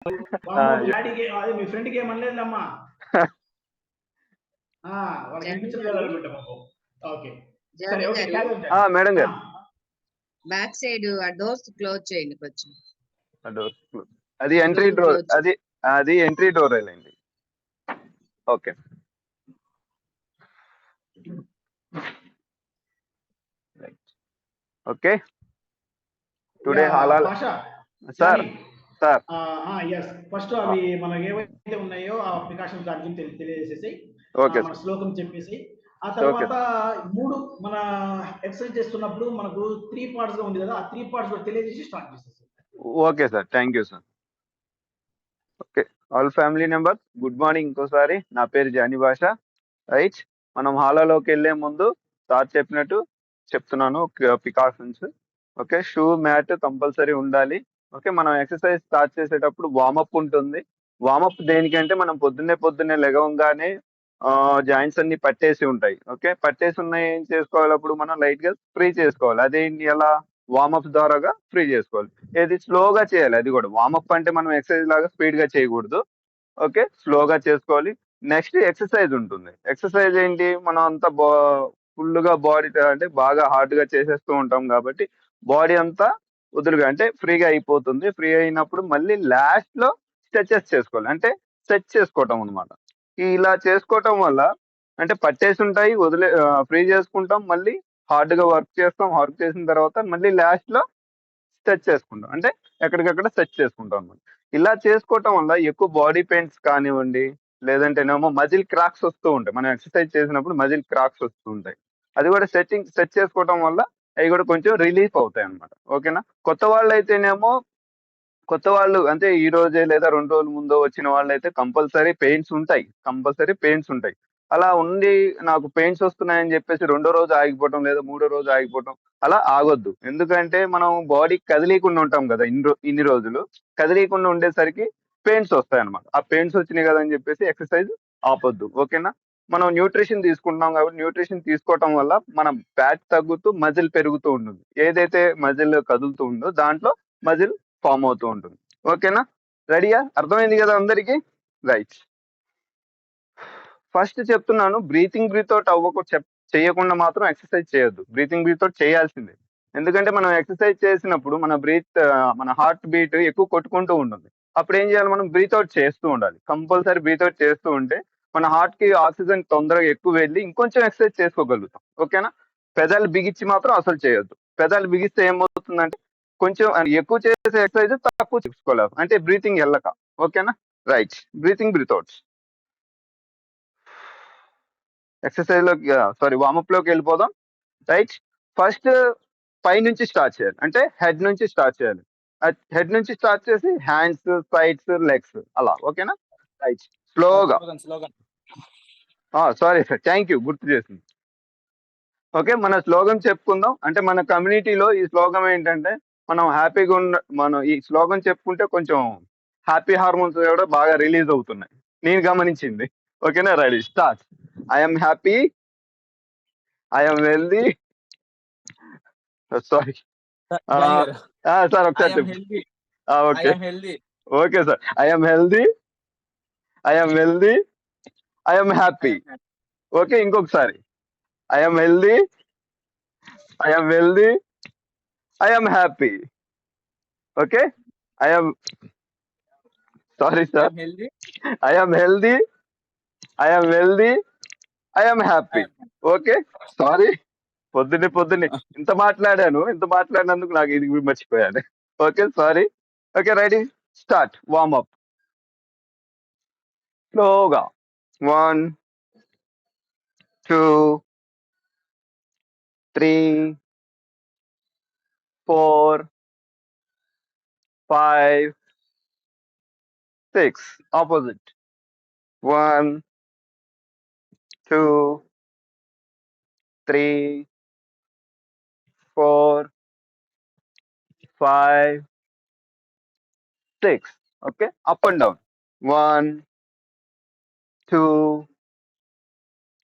వామ్మో! మీ డాడీకి అదే మీ ఫ్రెండ్‌కి ఏమనలేదులమ్మా. వాళ్ళకి జగన్ గారు వినిపించలేదనుకుంటా పాపం. ఓకే. సరే. జగన్ ఓకే. గారు క్యారీ ఆన్ చేయండి. మేడం ఆ! గారు. బ్యాక్ సైడ్ ఆ డోర్స్ క్లోజ్ చేయండి కొంచెం. డోర్ అది ఎంట్రీ డోర్ డోర్. క్లోజ్ చేయండి. అది ఎంట్రీ డోరేలేండి. Okay. Right. Okay. Today Halal Pasha, sir. Johnny. Sir. Yes. First అవి మనం ఏవైతే ఉన్నాయో ఆ ప్రికాషన్స్ దాని గురించి తెలియజేసేసేయి. ఓకే మన సార్. శ్లోకం చెప్పేసి, ఆ ఓకే. తర్వాత 3 మన ఎక్సర్సైజ్ చేస్తున్నప్పుడు మనకు 3 పార్ట్స్‌గా ఉంది కదా! ఆ 3 పార్ట్స్ కూడా తెలియజేసి స్టార్ట్ చేసేసేయి. Okay sir. Thank you sir. Okay. All family members good morning ఇంకోసారి. నా పేరు జానీ భాష. రైట్. మనం హాలాలోకెళ్ళే ముందు సార్ చెప్పినట్టు చెప్తున్నాను precautions. Okay. Shoe, mat compulsory ఉండాలి. ఓకే. మనం ఎక్సర్సైజ్ స్టార్ట్ చేసేటప్పుడు వార్మప్ ఉంటుంది. వార్మప్ దేనికంటే మనం పొద్దున్నే లెగవంగానే జాయింట్స్ అన్ని పట్టేసి ఉంటాయి. ఓకే. పట్టేసి ఉన్నాయి ఏం చేసుకోవాలి అప్పుడు మనం లైట్‌గా ఫ్రీ చేసుకోవాలి. అదేంటి ఎలా? వార్మప్స్ ద్వారాగా ఫ్రీ చేసుకోవాలి. ఏది స్లోగా చేయాలి అది కూడా. వార్మప్ అంటే మనం ఎక్సర్సైజ్ లాగా స్పీడ్‌గా చేయకూడదు. ఓకే. స్లోగా చేసుకోవాలి. నెక్స్ట్ ఎక్సర్సైజ్ ఉంటుంది. ఎక్సర్సైజ్ ఏంటి? మనం అంతా ఫుల్‌గా బాడీ అంటే బాగా హార్డ్‌గా చేసేస్తూ ఉంటాం కాబట్టి బాడీ అంతా వదులుగా అంటే ఫ్రీగా అయిపోతుంది. ఫ్రీ అయినప్పుడు మళ్ళీ లాస్ట్‌లో స్ట్రెచెస్ చేసుకోవాలి. అంటే స్ట్రెచ్ చేసుకోవటం అన్నమాట. ఇలా చేసుకోవటం వల్ల అంటే పట్టేసుంటాయి. ఫ్రీ చేసుకుంటాం. మళ్ళీ హార్డ్‌గా వర్క్ చేస్తాం. వర్క్ చేసిన తర్వాత మళ్ళీ లాస్ట్‌లో స్ట్రెచ్ చేసుకుంటాం. అంటే ఎక్కడికక్కడ స్ట్రెచ్ చేసుకుంటాం అన్నమాట. ఇలా చేసుకోవటం వల్ల ఎక్కువ బాడీ పెయిన్స్ కానివ్వండి, లేదంటేనేమో మజిల్ క్రాక్స్ వస్తూ ఉంటాయి. మనం ఎక్సర్సైజ్ చేసినప్పుడు మజిల్ క్రాక్స్ వస్తూ ఉంటాయి. అది కూడా స్ట్రెచ్ చేసుకోవటం వల్ల అవి కూడా కొంచెం రిలీఫ్ అవుతాయన్నమాట. ఓకేనా? కొత్త వాళ్ళు అంటే ఈ రోజే లేదా 2 రోజుల ముందో వచ్చిన వాళ్ళైతే కంపల్సరీ పెయిన్స్ ఉంటాయి. అలా ఉండి నాకు పెయిన్స్ వస్తున్నాయని చెప్పేసి రెండో రోజు ఆగిపోవటం లేదా మూడో రోజు ఆగిపోవటం అలా ఆగొద్దు. ఎందుకంటే మనం బాడీ కదిలీకుండా ఉంటాం గదా! ఇన్ని రోజులు. కదిలీకుండా ఉండేసరికి పెయిన్స్ వస్తాయన్నమాట. ఆ పెయిన్స్ వచ్చినాయి గదా! అని చెప్పేసి ఎక్సర్సైజ్ ఆపొద్దు. ఓకేనా? మనం న్యూట్రిషన్ తీసుకుంటున్నాం కాబట్టి న్యూట్రిషన్ తీసుకోవటం వల్ల మనం ఫ్యాట్ తగ్గుతూ మజిల్ పెరుగుతూ ఉంటుంది. ఏదైతే మజిల్ కదులుతూ ఉందో దాంట్లో మజిల్ ఫార్మ్ అవుతూ ఉంటుంది. ఓకేనా? రెడీయా? అర్థమైంది కదా అందరికి? రైట్. ఫస్ట్ చెప్తున్నాను బ్రీత్ అవుట్ చేయకుండా మాత్రం ఎక్సర్సైజ్ చేయొద్దు. బ్రీత్ అవుట్ చేయాల్సిందే. ఎందుకంటే మనం ఎక్సర్సైజ్ చేసినప్పుడు మన హార్ట్ బీట్ ఎక్కువ కొట్టుకుంటూ ఉంటుంది. అప్పుడు ఏం చేయాలి మనం బ్రీత్ అవుట్ చేస్తూ ఉండాలి. కంపల్సరీ బ్రీత్ అవుట్ చేస్తూ ఉంటే మన హార్ట్ కి ఆక్సిజన్ తొందరగా ఎక్కువ వెళ్ళి ఇంకొంచెం ఎక్సర్సైజ్ చేసుకోగలుగుతాం. ఓకేనా? పెదాలు బిగించి మాత్రం అసలు చేయొద్దు. పెదాలు బిగిస్తే ఏమవుతుందంటే కొంచెం ఎక్కువ చేసే ఎక్సర్సైజ్ తక్కువ చేసుకోలేము. అంటే బ్రీతింగ్ వెళ్ళక. ఓకేనా? రైట్. Breath out. వార్మప్ లోకి వెళ్ళిపోదాం. రైట్. ఫస్ట్ పైనుంచి స్టార్ట్ చేయాలి. అంటే హెడ్ నుంచి స్టార్ట్ చేయాలి. హెడ్ నుంచి స్టార్ట్ చేసి హ్యాండ్స్, సైడ్స్, లెగ్స్ అలా. ఓకేనా? రైట్. స్లోగా. Sorry sir. థ్యాంక్ యూ గుర్తు చేసింది. ఓకే. మన స్లోగన్ చెప్పుకుందాం. అంటే మన కమ్యూనిటీలో ఈ స్లోగన్ ఏంటంటే మనం ఈ స్లోగన్ చెప్పుకుంటే కొంచెం హ్యాపీ హార్మోన్స్ కూడా బాగా రిలీజ్ అవుతున్నాయి. నేను గమనించింది. ఓకేనా? Ready start. I am happy. I am wealthy. Sorry. Sir ఒకసారి చెప్పు. Okay. Okay sir. I am healthy. I am wealthy. I am happy. Okay. ఇంకొకసారి. I am healthy. I am wealthy. I am happy. Okay. I am sorry sir. I am healthy. I am wealthy. I am happy. Okay. Sorry. పొద్దున్నే ఇంత మాట్లాడినందుకు నాకు ఇది కూడా మర్చిపోయాను. Okay. Sorry. Okay. Ready start. Warmup. స్లోగా. 1, 2, 3, 4, 5, 6. Opposite. 1, 2, 3, 4, 5, 6. Okay. Up and down. 1, 2,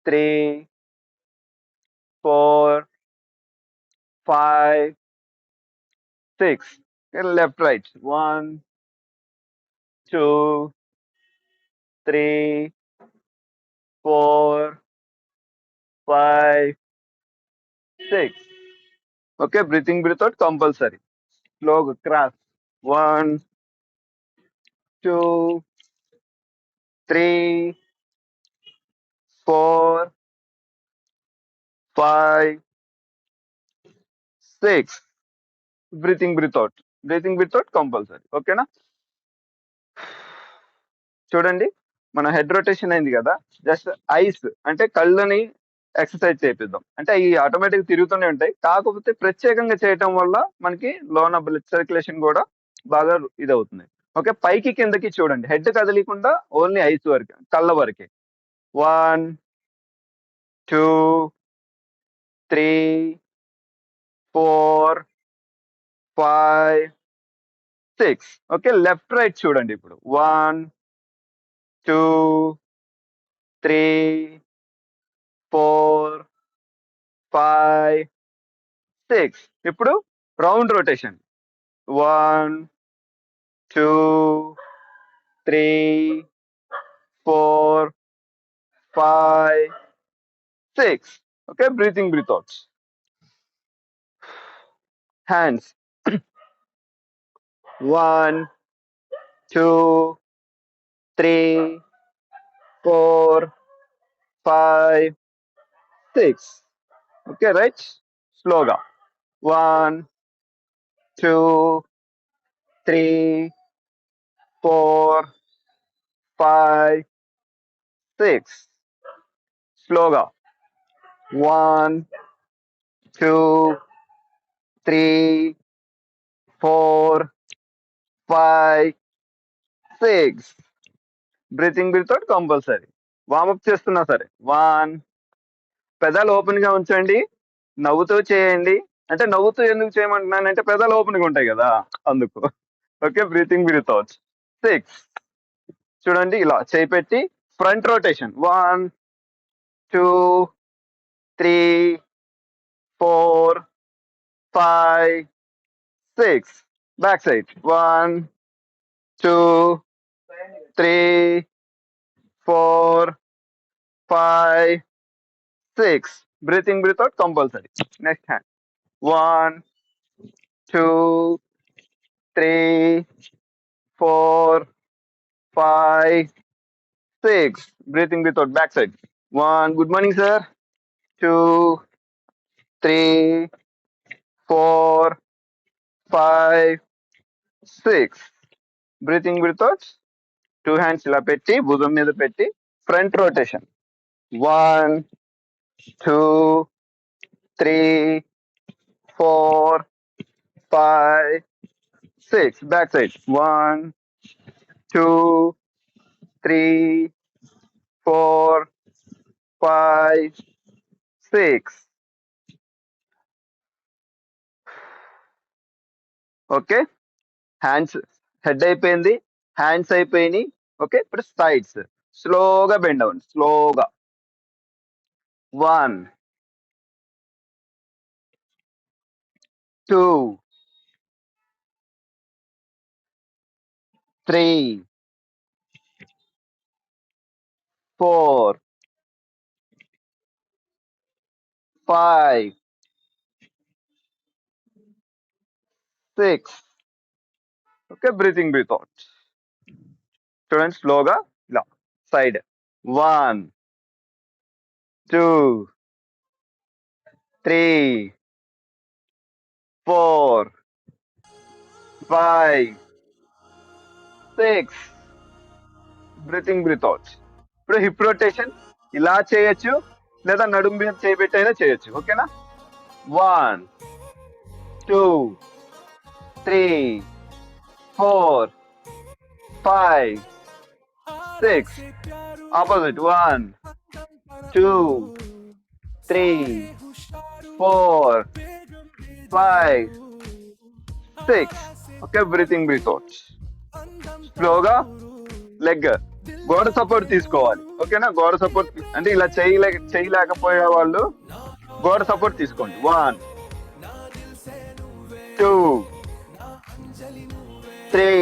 3, 4, 5, 6. And left, right. 1, 2, 3, 4, 5, 6. Okay, breath out compulsory. Slow cross. 1, 2, 3, 4, 5, 6. Breath out. Breath out compulsory. ఓకేనా? చూడండి, మన హెడ్ రొటేషన్ అయింది కదా, జస్ట్ ఐస్ అంటే కళ్ళని ఎక్సర్సైజ్ చేపిద్దాం. అంటే అవి ఆటోమేటిక్ తిరుగుతూనే ఉంటాయి, కాకపోతే ప్రత్యేకంగా చేయటం వల్ల మనకి లోన బ్లడ్ సర్క్యులేషన్ కూడా బాగా ఇది అవుతుంది. ఓకే, పైకి కిందకి చూడండి, హెడ్ కదలికుండా ఓన్లీ ఐస్ వరకే, కళ్ళ వరకే. 1, 2, 3, 4, 5, 6. ఓకే, లెఫ్ట్ రైట్ చూడండి ఇప్పుడు. 1, 2, 3, 4, 5, 6. ఇప్పుడు round rotation. 1, 2, 3, 4, 5, 6. Okay, breathe out. Hands. 1, 2, 3, 4, 5, 6. Okay, right? Slowga. 1, 2, 3, 4, 5, 6. Slowga. 1, 2, 3, 4, 5, 6. breath out compulsory. Warm up చేస్తున్నా సరే. 1, పెదాలు ఓపెన్ గా ఉంచండి, నవ్వుతూ చేయండి. అంటే నవ్వుతూ ఎందుకు చేయమంటున్నానంటే పెదాలు ఓపెన్ గా ఉంటాయి కదా, అందుకు. Okay, breathe out. 6. చూడండి, ఇలా చేయి పెట్టి front rotation. 1, 2, 3, 4, 5, 6. Back side. 1, 2, 3, 4, 5, 6. breath out compulsory. Next hand. 1, 2, 3, 4, 5, 6. breathing out. Back side. 1. Good morning, sir. 2, 3, 4, 5, 6. breathing out. 2 hands ఇలా పెట్టి భుజం మీద పెట్టి front rotation. 1, 2, 3, 4, 5, 6. Back side. 1, 2, 3, 4, 5, 6. Okay, hands, head అయిపోయింది, హ్యాండ్స్ అయిపోయినాయి. ఓకే, ఇప్పుడు సైడ్స్. స్లోగా బెండ్ అవ్వండి, స్లోగా. 1, 2, 3, 4, 5, 6. Okay, breathe out. చూడండి, స్లోగా ఇలా సైడ్. 1, 2, 3, 4, 5, 6. Breathe out. ఇప్పుడు హిప్ రొటేషన్ ఇలా చేయొచ్చు, లేదా నడుము మీద చేయబెట్టైనా చేయొచ్చు. ఓకేనా? 1, 2, 3, 4, 5, 6. Opposite. 1, 2, 3, 4, 5, 6. Okay, breathe out. స్లోగా లెగ్ గోడ సపోర్ట్ తీసుకోవాలి. ఓకేనా? గోడ సపోర్ట్ అంటే ఇలా చేయలేకపోయే వాళ్ళు గోడ సపోర్ట్ తీసుకోండి. 1, 2, 3,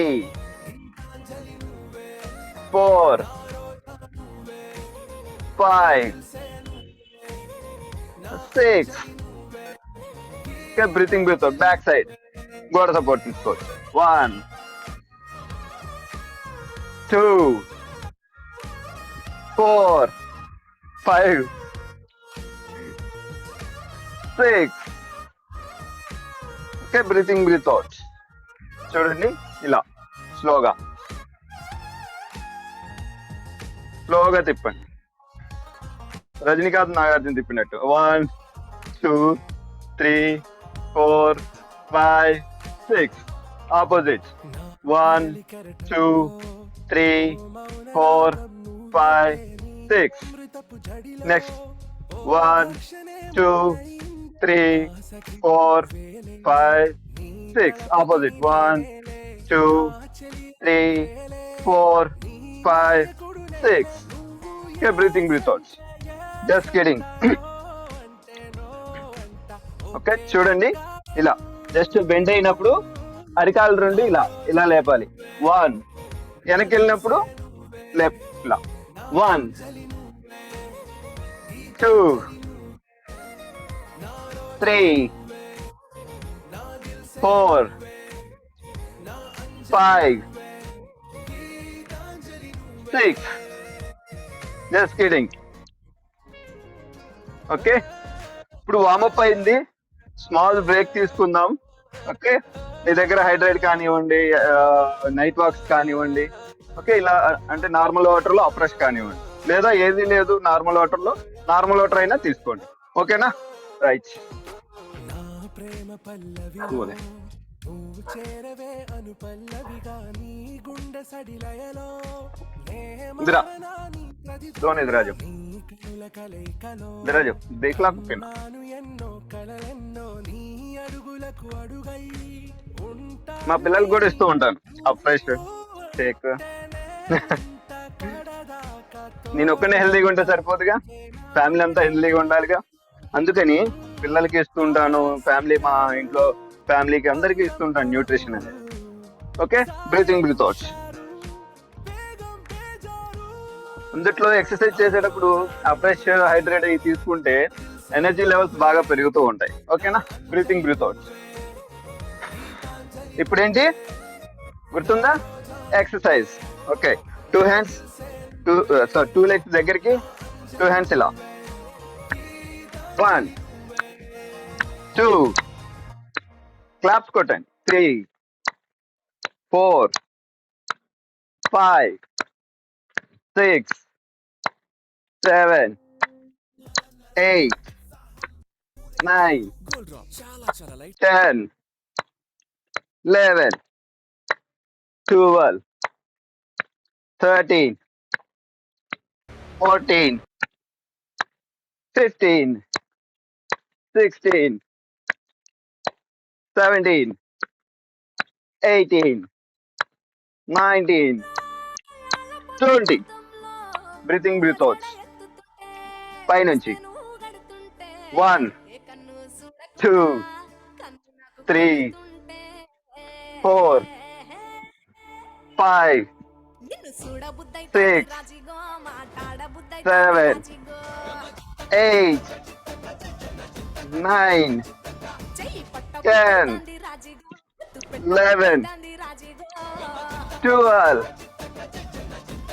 4, 5, 6. Okay, breathing out. Back side. Goda support తీసుకోవచ్చు. 1, 2, 4, 5, 6. Okay, breathing out. చూడండి ఇలా స్లోగా తిప్పండి. Rajinikanth Nagarjuna తిప్పినట్టు. 1, 2, 3, 4, 5, 6. Opposite. 1, 2, 3, 4, 5, 6. Next 1, 2, 3, 4, 5, 6. Opposite. 1, 2, 3, 4, 5, 6. Okay, breathing out. Just kidding. Okay చూడండి ఇలా జస్ట్ బెండ్ అయినప్పుడు అరికాలు రెండు ఇలా లేపాలి. 1 వెనక్కి వెళ్ళినప్పుడు ఇలా 1, 2, 3, 4, 5, 6. Just kidding. ఓకే ఇప్పుడు వామప్ అయింది. స్మాల్ బ్రేక్ తీసుకుందాం. ఓకే మీ దగ్గర హైడ్రేట్ కానివ్వండి, నైట్ వాక్స్ కానివ్వండి. ఓకే ఇలా అంటే నార్మల్ వాటర్ లో అప్రెష్ కానివ్వండి, లేదా ఏది లేదు నార్మల్ వాటర్ అయినా తీసుకోండి. ఓకేనా? రైట్. इधर दोनों इधर आ जाओ, देख ला पिन. మా పిల్లలు కూడా ఇస్తూ ఉంటాను అప్రెష్ షేక్. నేను ఒక్కనే హెల్దీగా ఉంటే సరిపోదుగా, ఫ్యామిలీ అంతా హెల్దీగా ఉండాలిగా. అందుకని పిల్లలకి ఇస్తూ ఉంటాను, మా ఇంట్లో ఫ్యామిలీకి అందరికీ ఇస్తుంటాను న్యూట్రిషన్ అనేది. Okay breathing out. అందుట్లో ఎక్సర్సైజ్ చేసేటప్పుడు అప్రెష్ హైడ్రేట్ అవి తీసుకుంటే ఎనర్జీ లెవెల్స్ బాగా పెరుగుతూ ఉంటాయి. ఓకేనా? Breathing out. ఇప్పుడు ఏంటి గుర్తుందా? ఎక్సర్సైజ్. ఓకే 2 hands, 2 legs దగ్గరికి, 2 hands ఇలా. 1, 2 క్లాప్స్ కొట్టండి. 3, 4, 5, 6, 7, 8, 9, 10, 11, 12, 13, 14, 15, 16, 17, 18, 19, 20. Breathing out. పైనుంచి 1, 2, 3, 4, 5, 6, 7, 8, 9, 10, 11, 12,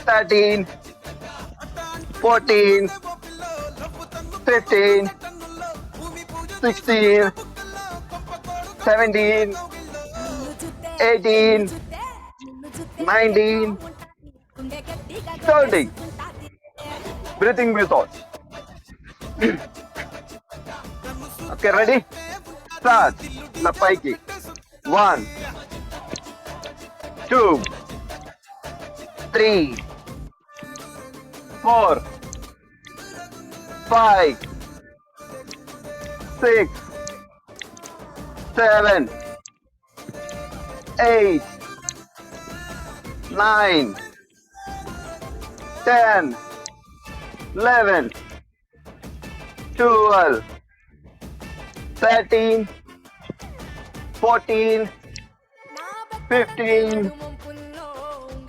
13, 14, 15, 16, 17, 18, 19, 20. Breathing out. Okay, ready? Start. La paiki. 1, 2, 3, 4, 5, 6, 7, 8, 9, 10, 11, 12, 13, 14, 15,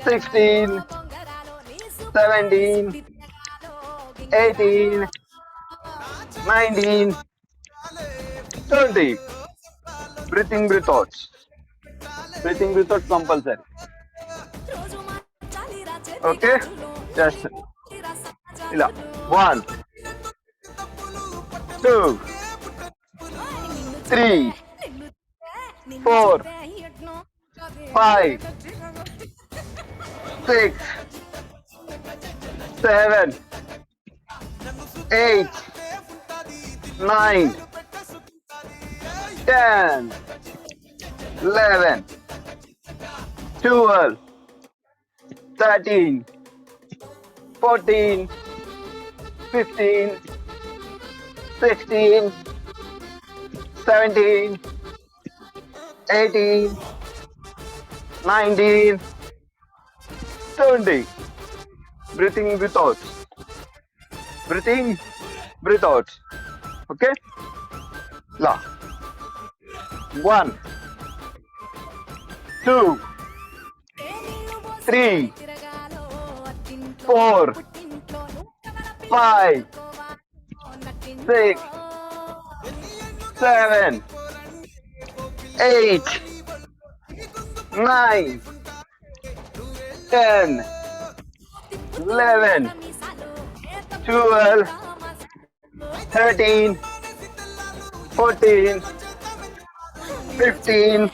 16, 17, 18, 19, 20. Breathe in, breathe out. Breathe in, breathe out compulsory. Okay? Just ఇలా 1, 2, 3, 4, 5, 6, 7, 8, 9, 10, 11, 12, 13, 14, 15, 16, 17, 18, 19, 20. Breathe in, breathe out. Breathe in, breathe out. Okay? La. 1, 2, 3, 4, 5, 6, 7, 8, 9, 10, 11, 12, 13, 14, 15,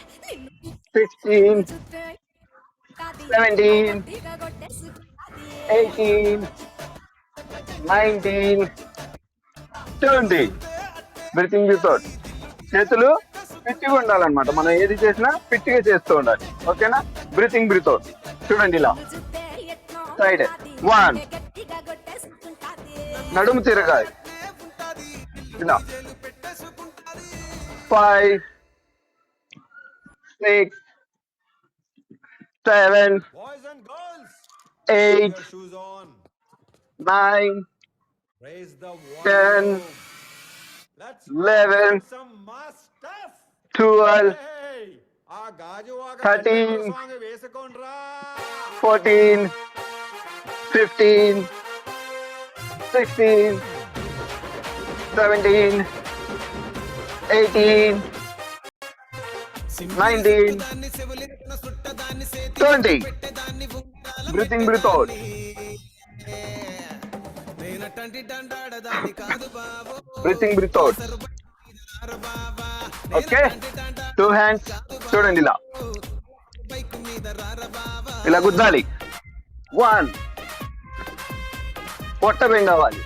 16, 17, 18, 19, 20. Breathing without. చేతులు ఫిట్గా ఉండాలన్నమాట. మనం ఏది చేసినా ఫిట్గా చేస్తూ ఉండాలి. ఓకేనా? బ్రీతింగ్ బ్రీతౌట్. చూడండి ఇలా సైడ్ 1, నడుము తిరగాలి ఇలా 5, 6, 7, 8, 9, 10, 11, 12, 13, 14, 15, 16, 17, 18, 19, 20. Breathing, breathe out. Breathing, breathe out. Okay? 2 hands. చూడండి ఇలా ఇలా గుద్దాలి. 1, పొట్ట బెండ్ అవ్వాలి.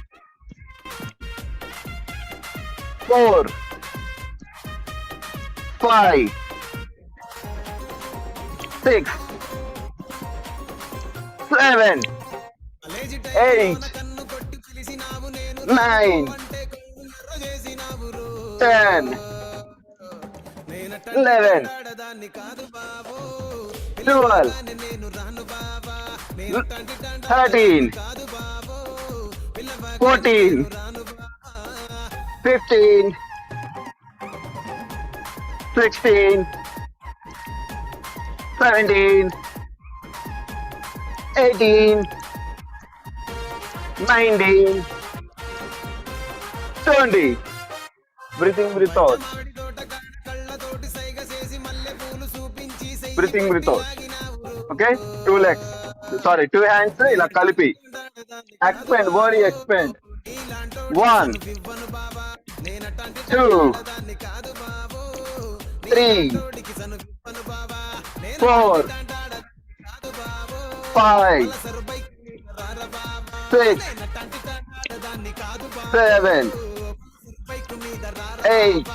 4, 5, 6, 7, 8, 9, 10, 11, 12, 13, 14, 15, 16, 17, 18, 19, 20. Breathing, breathe out. Breathing, breathe out. Okay? 2 legs. Sorry, 2 hands. ఇలా కలిపి. Expand, body expand. 1, 2, 3, 4, 5, 6, 7, 8,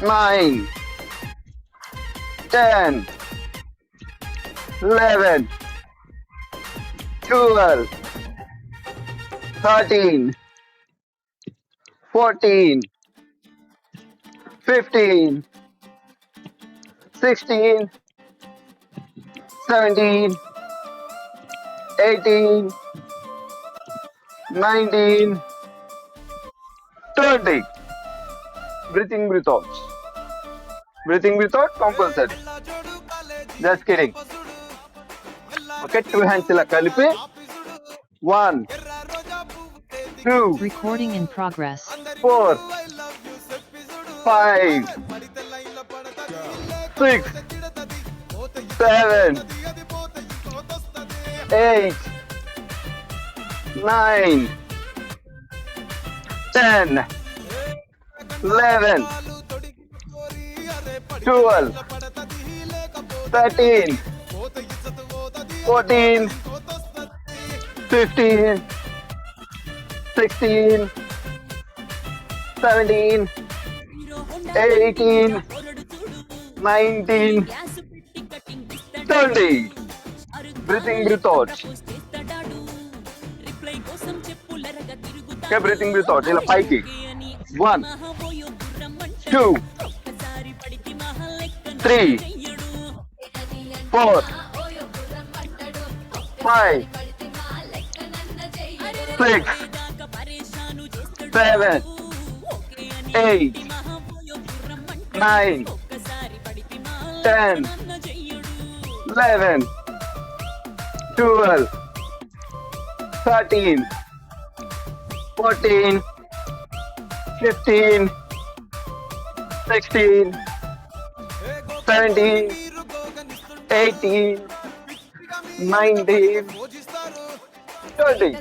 9, 10, 11, 12, 13, 14, 15, 16, 17, 18, 19, 20. Breathing, breathe out. Breathing, breathe out compulsory. Just kidding. Okay 2 hands ఇలా కలిపి 1 2 Recording in progress. 4 5 6 7 8 9 10 11 12 13 14 15 16 17 18 19 20 breathing breathe out okay breathing breathe out ఇలా పైకి 1 2 3 4 5 6 7 8 9 10 11 12 13 14 15 16 17 18 19 20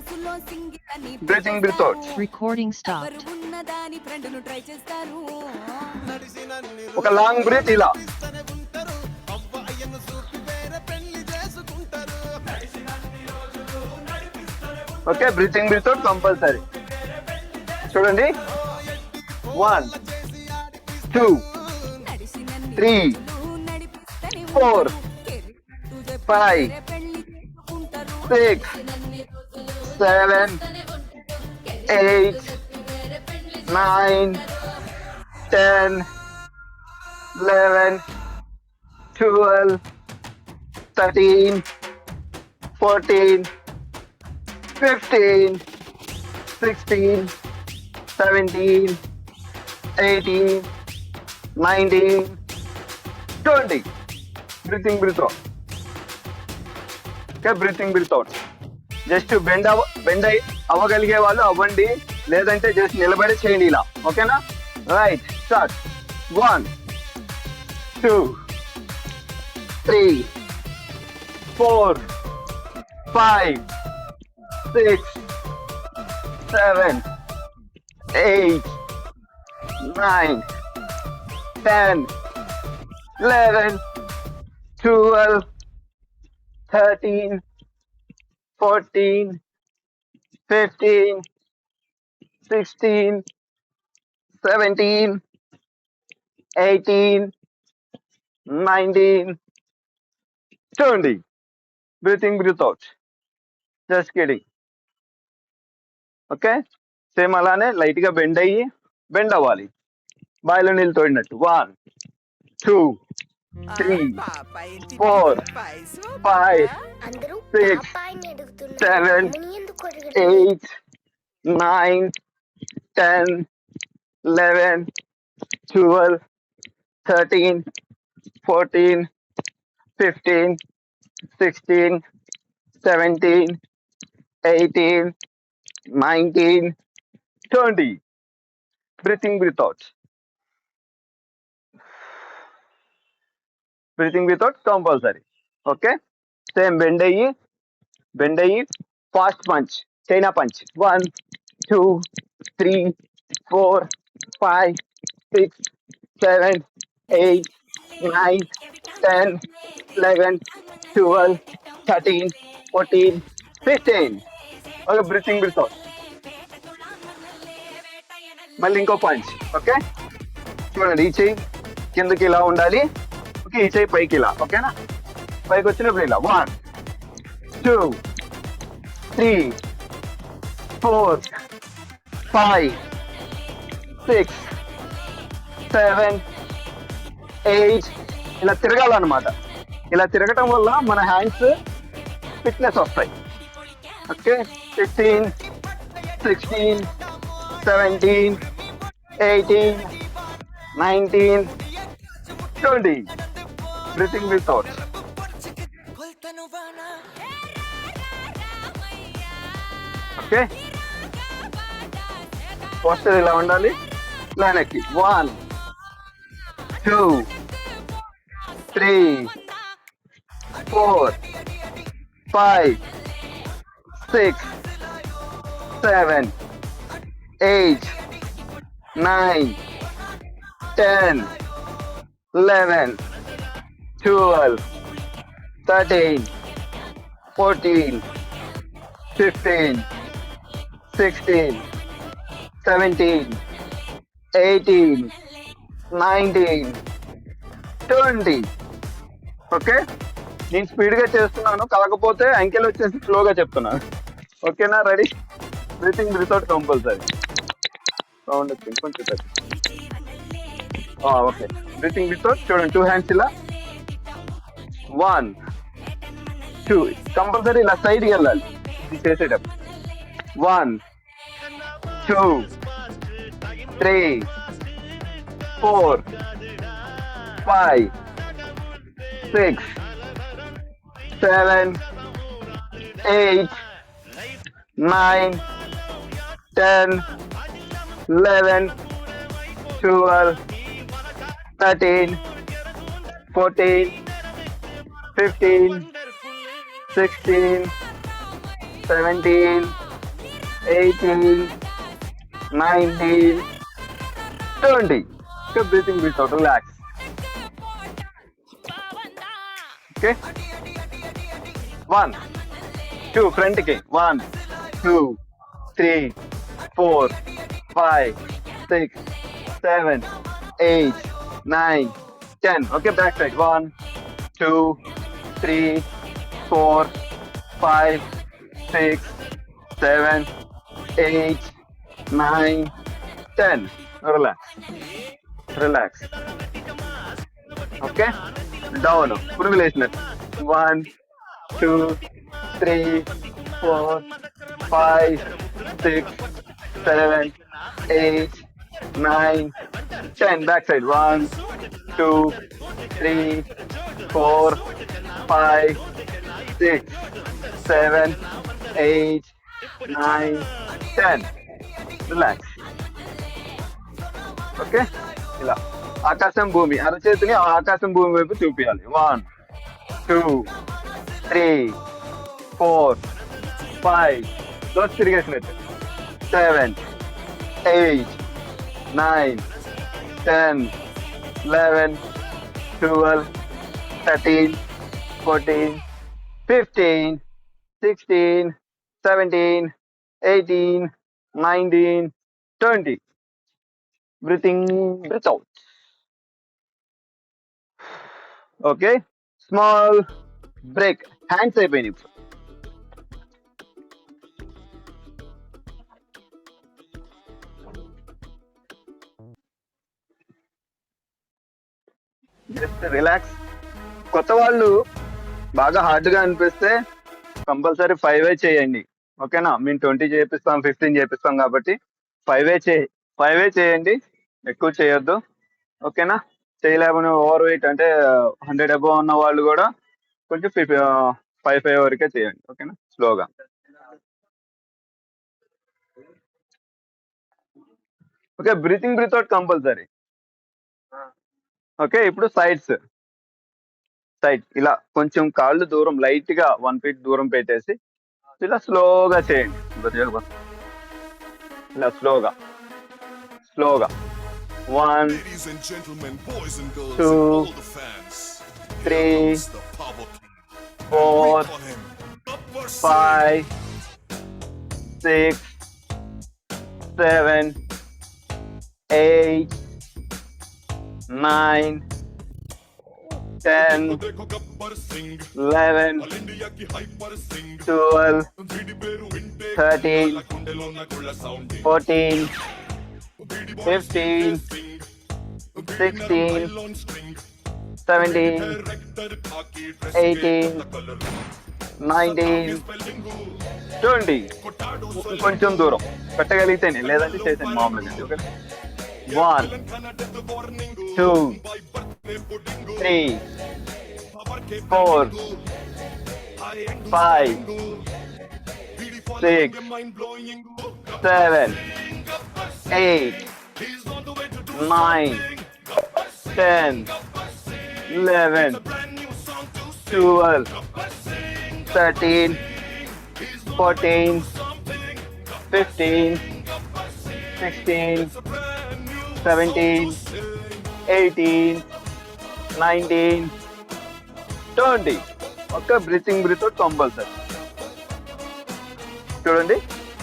breathing breathe out Recording stopped. ఒక long breath ఇలా okay breathing breathe out compulsory చూడండి 1 2 3 4 5 6 7 8 9 10 11 12 13 14 15 16 17 18 19 20 breathing breathe out okay breathing breathe out just bend అవ్వగలిగే వాళ్ళు అవ్వండి లేదంటే just నిలబడి చేయండి ఇలా ఓకేనా right start 1 2 3 4 5 6 7 8 9 10 11 12 13 14 15 16 17 18 19 20 breathing breathe out just kidding okay same అలానే లైట్ గా బెండ్ అవ్వాలి బాయిలో నీళ్ళు తోడినట్టు 1 2 3 4 5 6 7 8 9 10 11 12 13 14 15 16 17 18 19 20 breathing breathe out compulsory okay same bend అయ్యి fast punch China punch 1 2 3 4 5 6 7 8 9 10 11 12 13 14 15 okay breathing breathe out మళ్ళీ ఇంకో పంచ్ ఓకే చూడండి ఈ చెయ్యి కిందకి ఇలా ఉండాలి ఓకే ఈ చెయ్యి పైకి ఇలా ఓకేనా పైకి వచ్చినప్పుడు ఇలా 1 2 3 4 5 6 7 8 ఇలా తిరగాలన్నమాట ఇలా తిరగటం వల్ల మన హ్యాండ్స్ ఫిట్నెస్ వస్తాయి okay 15 16 17 18 19 20 breathing with thoughts okay, poster ఇలా ఉండాలి. ఇలా వెనక్కి 1 2 3 4 5 6 7 8 9 10 11 12 13 14 15 16 17 18 19 20. ఓకే, నేను స్పీడ్గా చేస్తున్నాను, కాకపోతే అంకెలు వచ్చేసి స్లోగా చెప్తున్నాను. ఓకేనా? Ready? Breathing without compulsory. Sound వచ్చింది కొంచెం తగ్గి. Okay, breathing without. చూడండి, 2 హ్యాండ్స్ ఇలా 1 2 కంపల్సరీ ఇలా సైడ్కి వెళ్ళాలి ఇది చేసేటప్పుడు. 1 2 3 4 5 6 7 8 9 10 11 12 13 14 15 16 17 18 19 20. Okay, breathing without relax. Okay, 1 2 front ki 1 2 3 4 5 6 7 8 9 10. Okay, back side 1 2 3 4 5 6 7 8 9 10. Relax. Relax. Okay, down. Purugu lesinattu. 1 2 3 4 5 6 7 8 9 10. Back side 1 2 3 4 5 6 7 8 9 10. Relax. Okay, ఇలా ఆకాశం భూమి, అరచేతిని ఆకాశం భూమి వైపు చూపించాలి. 1 2 3 4 5 those తిరిగేసినట్టు 7 8 9 10 11 12 13 14 15 16 17 18 19 20. Breathing, breathe out. Okay, small break. Hands అయిపోయినాయి. Just relax. కొత్త వాళ్ళు బాగా హార్డ్గా అనిపిస్తే కంపల్సరీ 5 చేయండి. ఓకేనా? మేము 20 చేపిస్తాం, 15 చేపిస్తాం కాబట్టి 5 చేయండి, ఎక్కువ చేయొద్దు. ఓకేనా? చేయలేకపోయినా ఓవర్ వెయిట్ అంటే 100 అబోవ్ ఉన్న వాళ్ళు కూడా కొంచెం 5 వరకే చేయండి. ఓకేనా? స్లోగా. Okay, breathing breathe out compulsory. Okay, ఇప్పుడు సైడ్ ఇలా కొంచెం కాళ్ళు దూరం లైట్ గా 1 feet దూరం పెట్టేసి ఇలా స్లోగా చేయండి. ఇలా స్లోగా 1 2 3 4 5 6 7 8 9 10 11 12 13 14 15 16 17 18 19 20. కొంచెం దూరం పెట్టగలిగితేనే, లేదంటే చేసాను మామూలుగా. ఓకే, 1 2 3 4 5 6, 7, 8, 9, 10, 11, 12, 13, 14, 15, 16, 17, 18, 19, 20. ఒక్క బ్రీతింగ్ బ్రీత్ కంపల్సరీ. చూడండి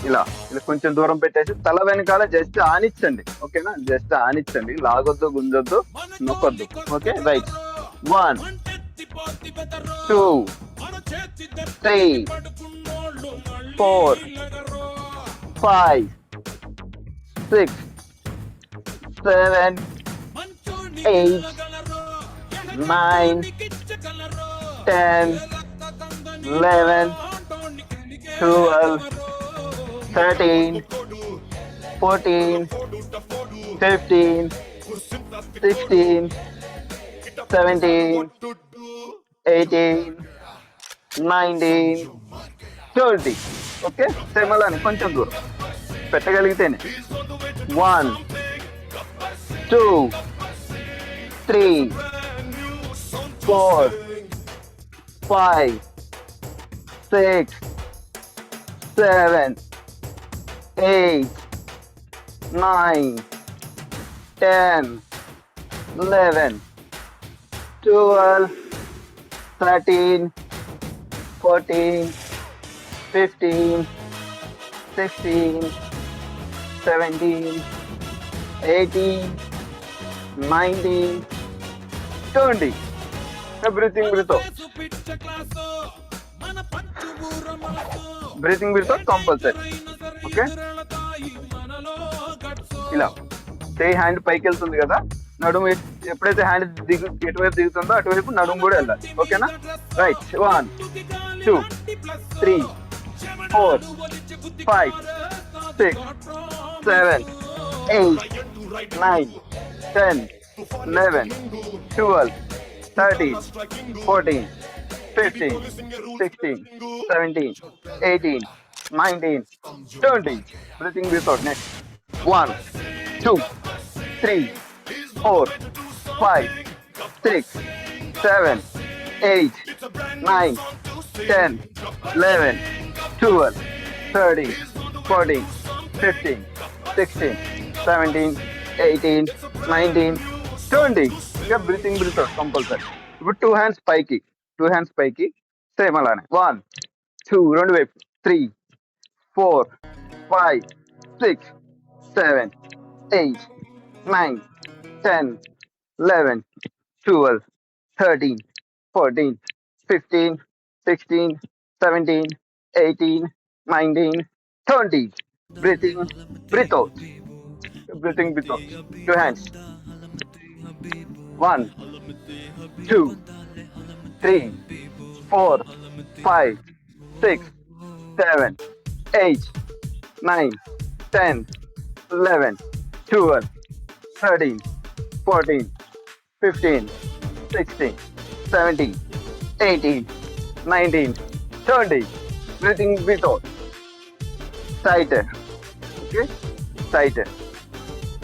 ఇలా ఇలా కొంచెం దూరం పెట్టేసి తల వెనకాల జస్ట్ ఆనిచ్చండి. ఓకేనా, జస్ట్ ఆనిచ్చండి, లాగొద్దు, గుంజొద్దు, నొక్కొద్దు. Okay, right. 1, 2, 3, 4, 5, 6, 7, 8, 9, 10, 11, 12, 13, 14, 15, 16, 17, 18, 19, 20. ఓకే, సేమ్ అలానే కొంచెం దూరం పెట్టగలిగితేనే. 1, 2, 3, 4, 5, 6, 7, 8, 9, 10, 11, 12, 13, 14, 15, 16, 17, 18, 19, 20. Breathing breath out. Breathing breath out compulsory. Okay. ఇలా చేయి హ్యాండ్ పైకి వెళ్తుంది కదా, నడుము ఎప్పుడైతే హ్యాండ్ ఎటువైపు దిగుతుందో అటువైపు నడుము కూడా వెళ్ళాలి. ఓకేనా, right. 1, 2, 3, 4, 5, 6, 7, 8, 9, 10, 11, 12, 13, 14, 15, 16, 17, 18, 19, 20. Breathing breath out. Next. 1, 2, 3, 4, 5, 6, 7, 8, 9, 10, 11, 12, 13, 14, 15, 16, 17, 18, 19, 20. ఇంకా బ్రీతింగ్ బ్రీత్ అవుట్ కంపల్సరీ. ఇప్పుడు 2 hands పైకి, 2 hands పైకి, సేమ్ అలానే. 1, 2, రెండు వైపు. 3, 4, 5, 6, 7, 8, 9, 10, 11, 12, 13, 14, 15, 16, 17, 18, 19, 20. Breathing, breathe out. Breathing, breathe out. 2 hands. 1, 2, 3, 4, 5, 6, 7, 8, 9, 10, 11, 12, 13, 14, 15, 16, 17, 18, 19, 20. Breathing, breathe out. Tighter. Okay? Tighter.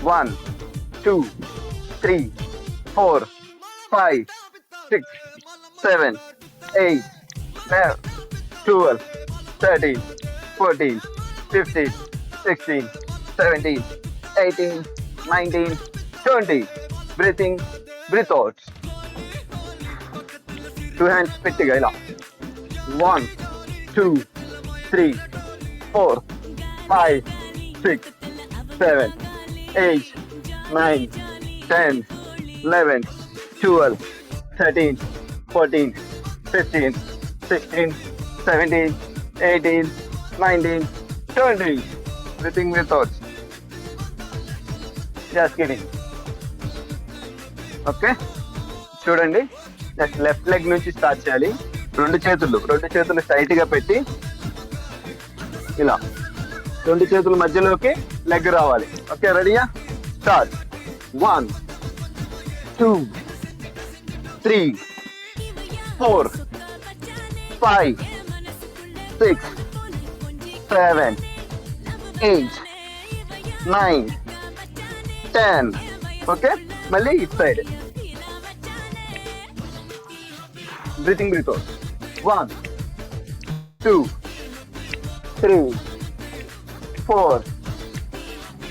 1, 2, 3, 4, 5, 6, 7, 8, 12, 13, 14, 15, 16, 17, 18, 19, 20. Breathing, breathe out. 2 hands పెట్టిగా ఇలా. 1, 2, 3, 4, 5, 6, 7, 8, 9, 10, 11, 12, 13, 14, 15, 16, 17, 18, 19, 20. Breathing without. Just kidding. Okay, చూడండి. Next left leg నుంచి start చేయాలి. రెండు చేతులు స్ట్రైట్ గా పెట్టి ఇలా 2 చేతుల మధ్యలోకి లెగ్ రావాలి. ఓకే, రెడీయా? స్టార్ట్. 1, 2, 3, 4, 5, 6, 7, 8, 9, 10. Okay, మళ్ళీ ఇటు side breathing breathe out. 1, 2, 3, 4,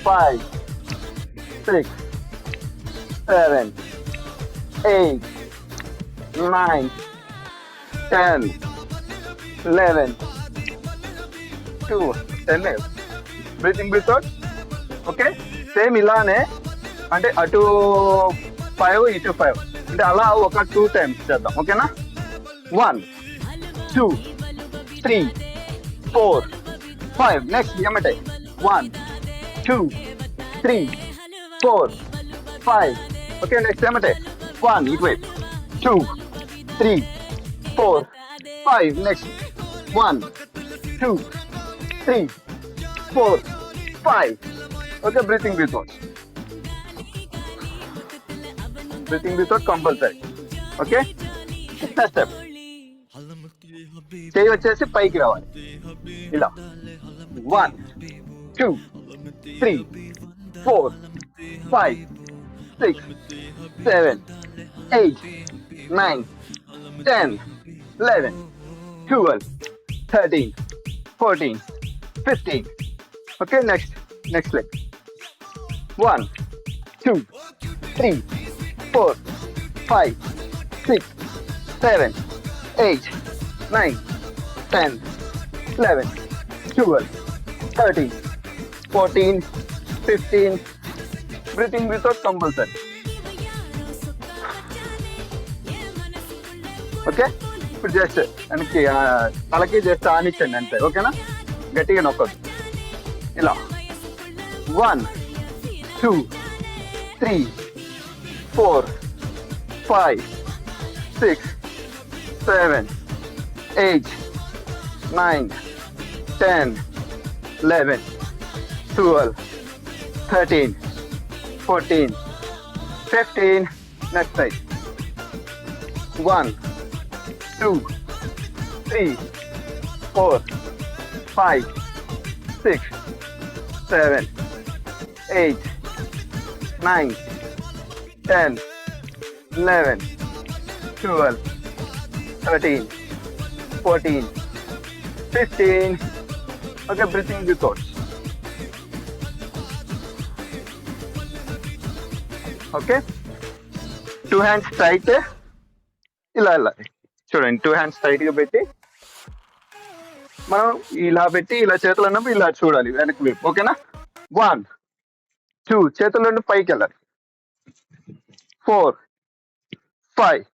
5, 6, 7, 8, 9, 10, 11, 2, 10. Breathing breathe out. Okay, same ఇలానే అంటే అటు 5 ఇటు 5 అంటే అలా ఒక 2 times చేద్దాం. ఓకేనా? 1, 2, 3, 4, 5. నెక్స్ట్ ఏమంటే 1, 2, 3, 4, 5. ఓకే, నెక్స్ట్ ఏమంటే 1 ఇటువైపు, 2, 3, 4, 5. Next 1, 2, 3, 4, 5. Okay, breathing breathe out. Breathing breathe out compulsory. Okay, step చేయి వచ్చేసి పైకి రావాలి ఇలా. 1, 2, 3, 4, 5, 6, 7, 8, 9, 10, 11, 12, 13, 14, 15. Okay, next leg. 1, 2, 3, 4, 5, 6, 7, 8, 9, 10, 11, 12, 13, 14, 15. Breathing without compulsory. Okay, ఇప్పుడు జస్ట్ వెనక్కి తలకి జస్ట్ ఆనిచ్చండి అంతే. ఓకేనా? గట్టిగా నొక్కదు ఇలా. 1, 2, 3, 4, 5, 6, 7, 8, 9, 10, 11, 12, 13, 14, 15. Next side. 1, 2, 3, 4, 5, 6, 7, 8, 9, 10, 11, 12, 13, 14, 15. Okay, breathing with thoughts. Okay, 2 hands tight. ఇలా ఇలా చూడండి, 2 hands టైట్ గా పెట్టి మనం ఇలా పెట్టి ఇలా చేతులు అన్నప్పుడు ఇలా చూడాలి వెనక్కి వైపు. ఓకేనా? 1, 2 చేతులు రెండు పైకి వెళ్ళాలి. 4, 5,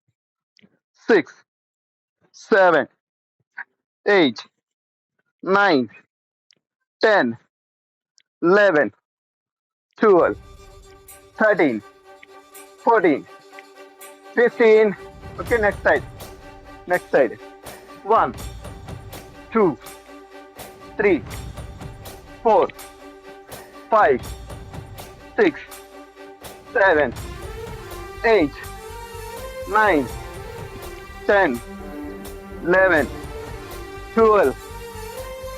6, 7, 8, 9, 10, 11, 12, 13, 14, 15. Okay, next side. 1, 2, 3, 4, 5, 6, 7, 8, 9, 10, 11, 12,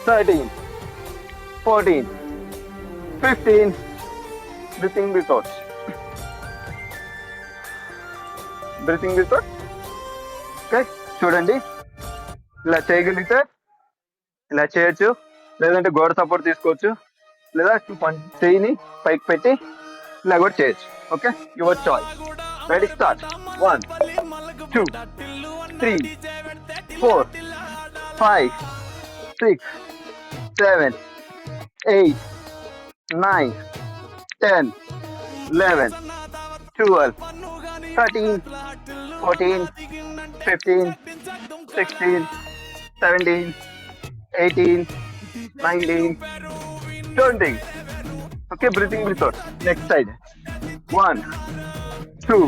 13, 14, 15. Breathing without. Okay, చూడండి ఇలా చేయగలిగితే ఇలా చేయొచ్చు, లేదంటే గోడ సపోర్ట్ తీసుకోవచ్చు, లేదా చేయిని పైకి పెట్టి ఇలా కూడా చేయొచ్చు. Okay, your choice. Ready, start. 1, 2, 3, 4, 5, 6, 7, 8, 9, 10, 11, 12, 13, 14, 15, 16, 17, 18, 19, 20. Okay, breathing without. Next side. 1, 2,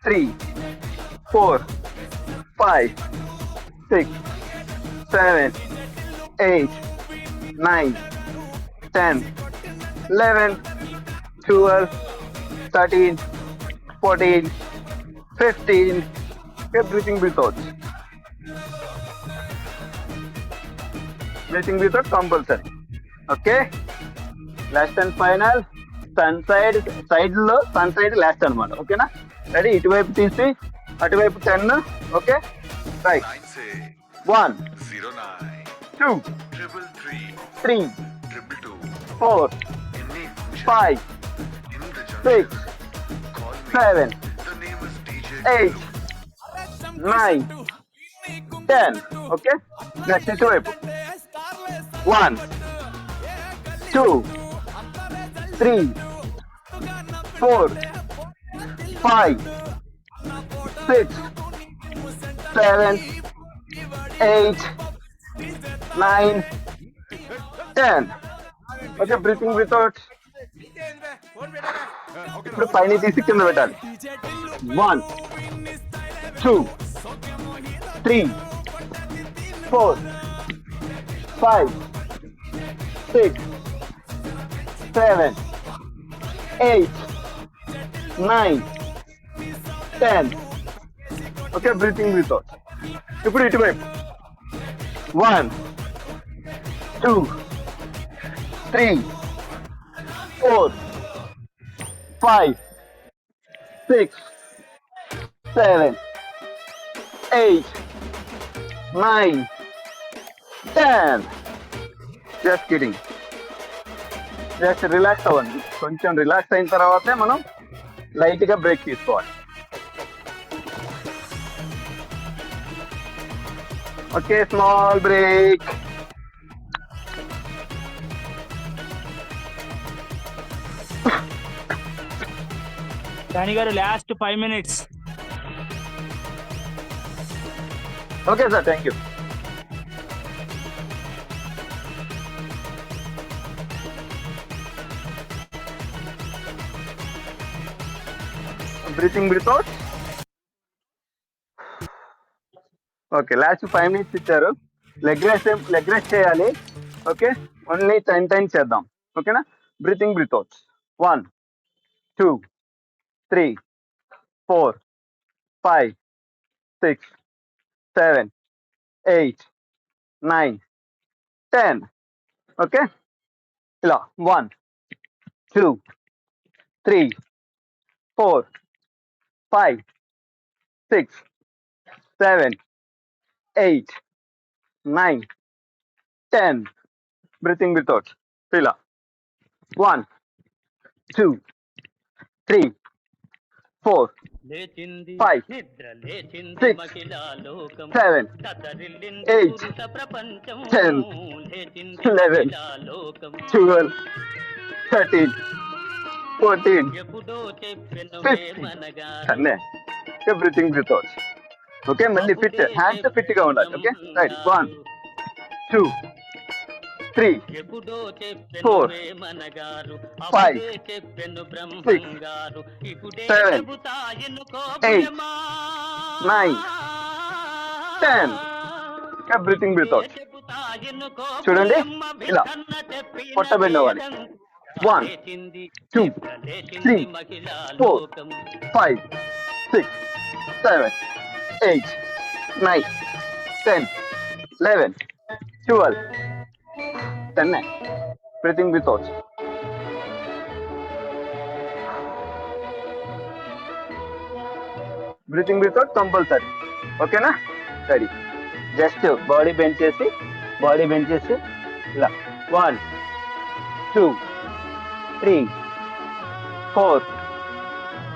3, 4, 5, 6, 7, 8, 9, 10, 11, 12, 13, 14, 15. Okay, breathing without. Breathing without compulsory. Okay, last and final. Side లో సన్ సైడ్ లాస్ట్ అనమాట. ఓకేనా? రెడీ? ఇటువైపు తీసి అటువైపు 10. Okay, right. 1 2 3 4 5 6 7 8 9 10. ఓకే, నెక్స్ట్ ఇటువైపు 1 2 3 4 5 6 7 8 9 10. Okay, breathing without. ఇప్పుడు పైన తీసి కింద పెట్టాలి. 1 2 3 4 5 6 7 8 9 10. Okay, breathing without. ఇప్పుడు ఇటువైపు 1 2 3 4 5 6 7 8 9 10. Just kidding. జస్ట్ రిలాక్స్ అవ్వండి. కొంచెం రిలాక్స్ అయిన తర్వాతే మనం లైట్ గా బ్రేక్ తీసుకోవాలి. Okay, small break. దాని గారు last 5 minutes. Okay sir, thank you. Breathing without. Okay, last 5 minutes ఇచ్చారు. లెగ్ రెస్ట్ చేయాలి. ఓకే, ఓన్లీ 10 times చేద్దాం. ఓకేనా? Breathing without. 1 2 3 4 5 6 7 8 9 10. ఓకే, ఇలా 1 2 3 4 5 6 7 8 9 10. Breathing without. ఇలా 1 2 3 4 5 6 7 8 10 11 12 13 14 15. Breathing without. ఓకే, మళ్ళీ ఫిట్. హ్యాండ్స్ ఫిట్ గా ఉండాలి. Okay, right. 1 2 3 4 5 6 7 8 9 10. Breathing without. చూడండి, ఇలా పొట్ట బెండ్ అవ్వాలి. 1 2 3 4 5 6 7 8 9 10 11 12 10. Breathing without. Breathing without compulsory. Okay na? Ready. Just body bend chesi ఇలా 1 2 3 4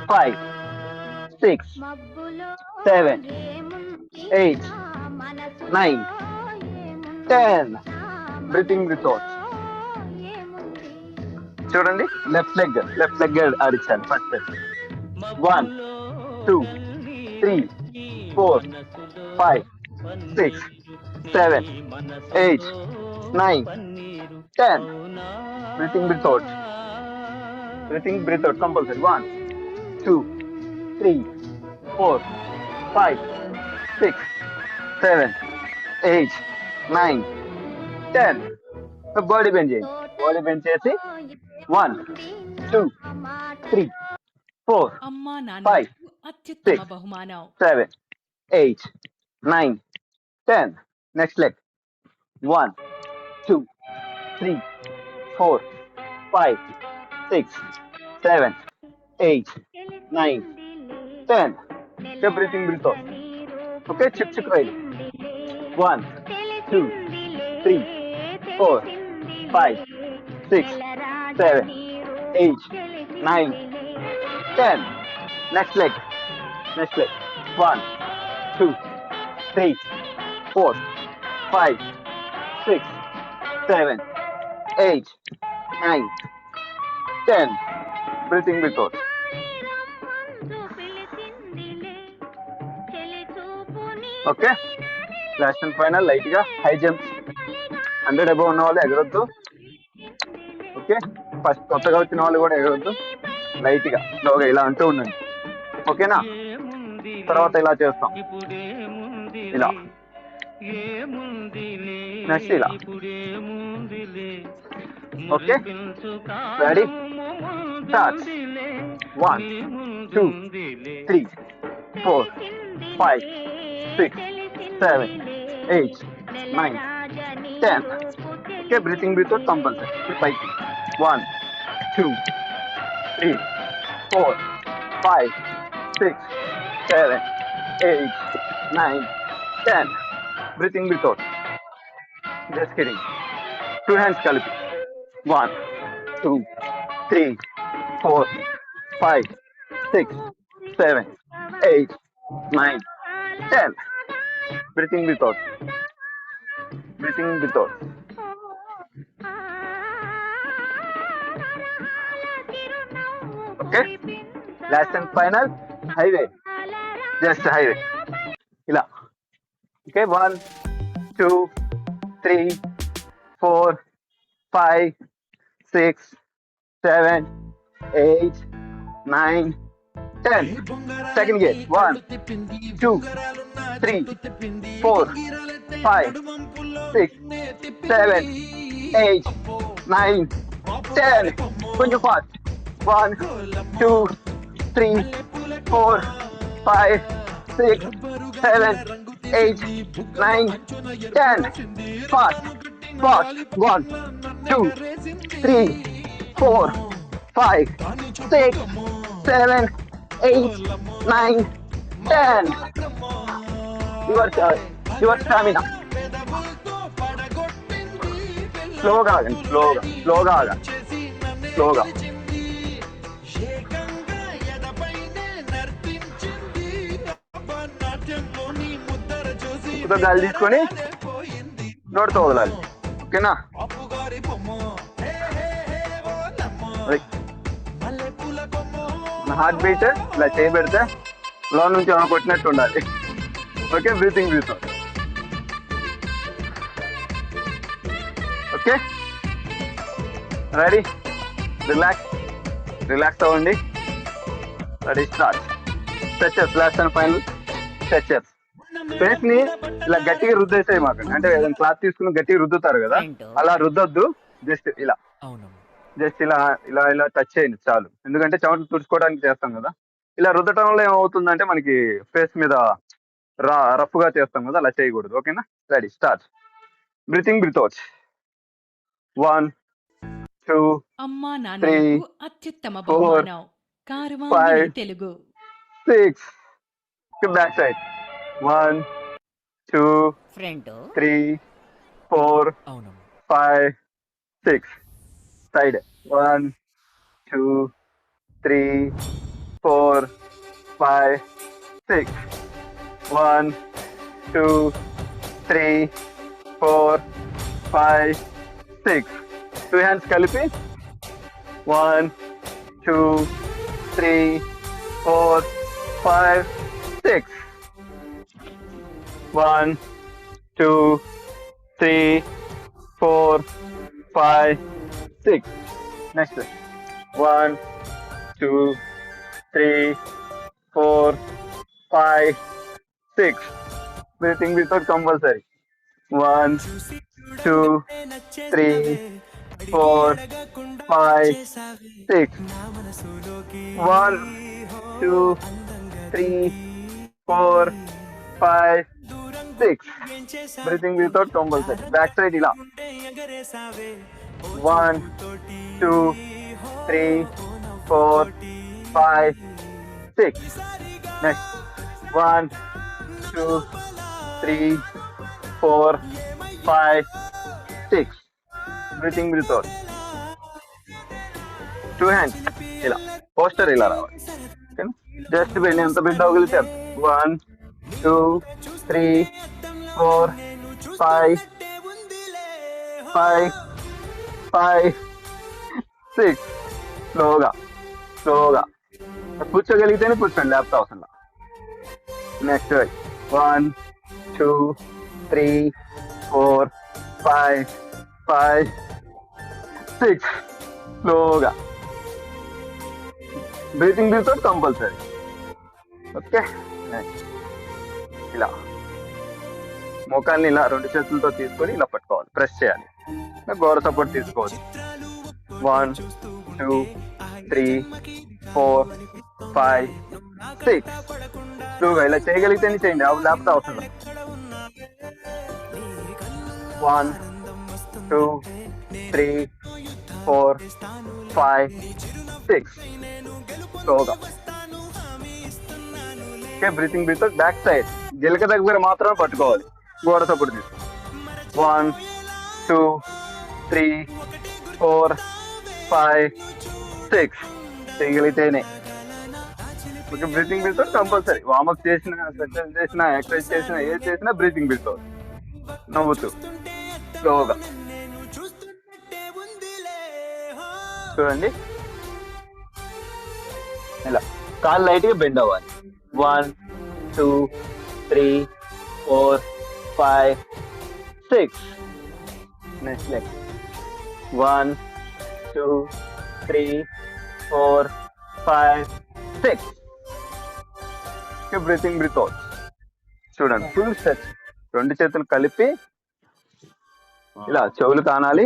5 6 7 8 9 10. Breathing without. చూడండి, left leg ఆడించాలి. First 1 2 3 4 5 6 7 8 9 10. Breathing without. Compulsory. 1 2 3 4 5 6 7 8 9 10. Body bend చేయండి. బాడీ బెండ్ చేసి 1 2 3 4 5 6 7 8 9 10. Next leg 1 2, 3, 4, 5, 6, 7, 8, 9, 10. Okay, breathing, breathe out. Okay, chip right. 1, 2, 3, 4, 5, 6, 7, 8, 9, 10. Next leg. 1, 2, 3, 4, 5, 6, 7, 8, 9, 10. Breathing without. Okay. Last and final, light ga high jump. 100 above ఉన్న వాళ్ళు ఎగరొద్దు. Okay, first కొత్తగా వచ్చిన వాళ్ళు కూడా ఎగరొద్దు. Light గా స్లోగా ఇలా అంటూ ఉండండి. ఓకేనా? తర్వాత ఇలా చేస్తాం. ఇలా నెక్స్ట్ ఇలా. Okay, ready? Start. 1, 2, 3, 4, 5, 6, 7, 8, 9, 10. Okay, breathing without compulsory. Pike. 1, 2, 3, 4, 5, 6, 7, 8, 9, 10. Breathing without. Just kidding. 2 hands కలిపి. 1, 2, 3, 4, 5, 6, 7, 8, 9, 10. Breathing without. Okay. Last and final, highway. Just highway. ఇలా. Okay, 1, 2, 3, 4, 5, 6, 7, 8, 9, 10. Second gear. 1, 2, 3, 4, 5, 6, 7, 8, 9, 10. కొంచెం fast. 1, 2, 3, 4, 5, 6, 7, 8, 9, 10. Fast. 1, 2, 3, 4, 5, 6, 7, 8, 9, 10. Your stamina. స్లోగా ఆగండి. స్లోగా. ఇప్పుడు గాలి తీసుకొని నోటితో వదలాలి. ఓకేనా? హార్ట్ బీట్ ఇలా చేయబెడితే లో నుంచి ఏమైనా కొట్టినట్టు ఉండాలి. Okay, breathing breathe. Okay, ready? Relax అవ్వండి. Ready, start. Stretches, last and final stretches. Face ని ఇలా గట్టిగా రుద్దేసాయి మాకండి. అంటే ఏదైనా క్లాత్ తీసుకుని గట్టిగా రుద్దుతారు కదా, అలా రుద్దొద్దు. జస్ట్ ఇలా ఇలా టచ్ చేయండి చాలు. ఎందుకంటే చెమటలు తుడుచుకోవడానికి చేస్తాం కదా. ఇలా రుద్దటం వల్ల ఏమవుతుందంటే మనకి ఫేస్ మీద రఫ్ గా చేస్తాం కదా, అలా చేయకూడదు. ఓకేనా? Ready, start. Breathing breathe out. 1, 2, 3, 4, 5, 6. Back side. 1, 2, 3, 4, 5, 6. Side. 1, 2, 3, 4, 5, 6. 1, 2, 3, 4, 5, 6. 2 hands కలిపి. 1, 2, 3, 4, 5, 6. 1, 2, 3, 4, 5, 6. Next. 1, 2, 3, 4, 5, 6. Breathing without compulsory. 1, 2, 3, 4, 5, 6. 1, 2, 3, 4, 5, 6. Breathing without compulsory. Back side ila. 1, 2, 3, 4, 5, 6. Next. 1, 2, 3, 4, 5, 6. Breathing without. 2 hands. ఇలా పోస్టర్ ఇలా రావాలి. జస్ట్ బెండ్ ఎంత బెండ్ అవ్వగలిగితే 1, 2, 3, 4, 5, 6. స్లోగా కూర్చోగలిగితేనే కూర్చోండి, లేకపోతే అవసరం. నెక్స్ట్ 1, 2, 3, 4, 5, 6. స్లోగా. Breathing without compulsory. Okay. Next ఇలా మోకాల్ని ఇలా 2 చేతులతో తీసుకొని ఇలా పట్టుకోవాలి, ప్రెస్ చేయాలి. గోర సపోర్ట్ తీసుకోవచ్చు. 1, 2, 3, 4, 5, 6. స్లోగా ఇలా చేయగలిగితేనే చేయండి, లేకపోతే అవసరం. 1, 2, 3, 4, 5, 6. స్లోగా. Okay. Breathing without back side గిలక దగ్గర మాత్రమే పట్టుకోవాలి, గోడ సపోర్ట్ తీసుకో. 1, 2, 3, 4, 5, 6. చేయగలిగితేనే. Okay. Breathing without compulsory. Warmup చేసిన, స్ట్రెచ్ చేసిన, ఎక్సర్సైజ్ చేసిన, ఏది చేసినా బ్రీతింగ్ వితౌట్. నవ్వుతూ స్లోగా. చూడండి ఇలా కాళ్ళు లైట్ గా బెండ్ అవ్వాలి. 1, 2, 3, 4, 5, 6. Next leg. 1, 2, 3, 4, 5, 6. Breathing without. చూడండి ఫుల్ స్ట్రెచ్. 2 చేతులు కలిపి ఇలా చెవులు కానాలి,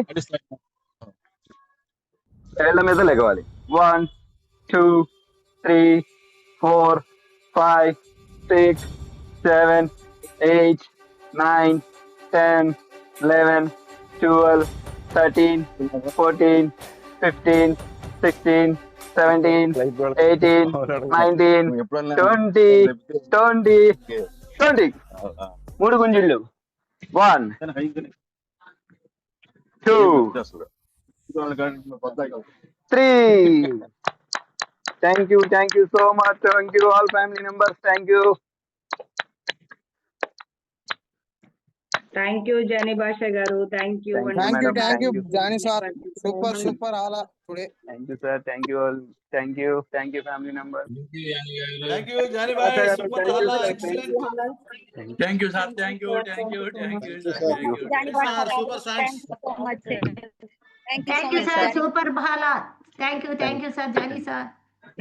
ఏళ్ల మీద లెగవాలి. 1, 2, 3, 4, 5, 6, 7, 8, 9, 10, 11, 12, 13, 14, 15, 16, 17, 18, 19, 20, 20. 3 గుంజిళ్ళు. 1, 2, 3. Thank you so much. Thank you all family members. Thank you. Thank you Jani Basha గారు. Thank you. Thank you, Thank you, madam. Jani sir. Super all today. Thank you sir. Thank you all. Thank you family members. Thank you, Jani bhai. Super hala. Excellent. Thank you, sir. Thank you. Thank you, sir. Jani bhai, Super science. thank you so much. Thank you, sir. Super bhala. Thank you, sir. Jani sir.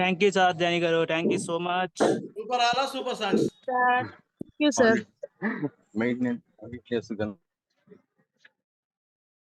Thank you, sir. Jani garu. Thank you so much. Super hala, super science. Thank you, sir. Maintenance.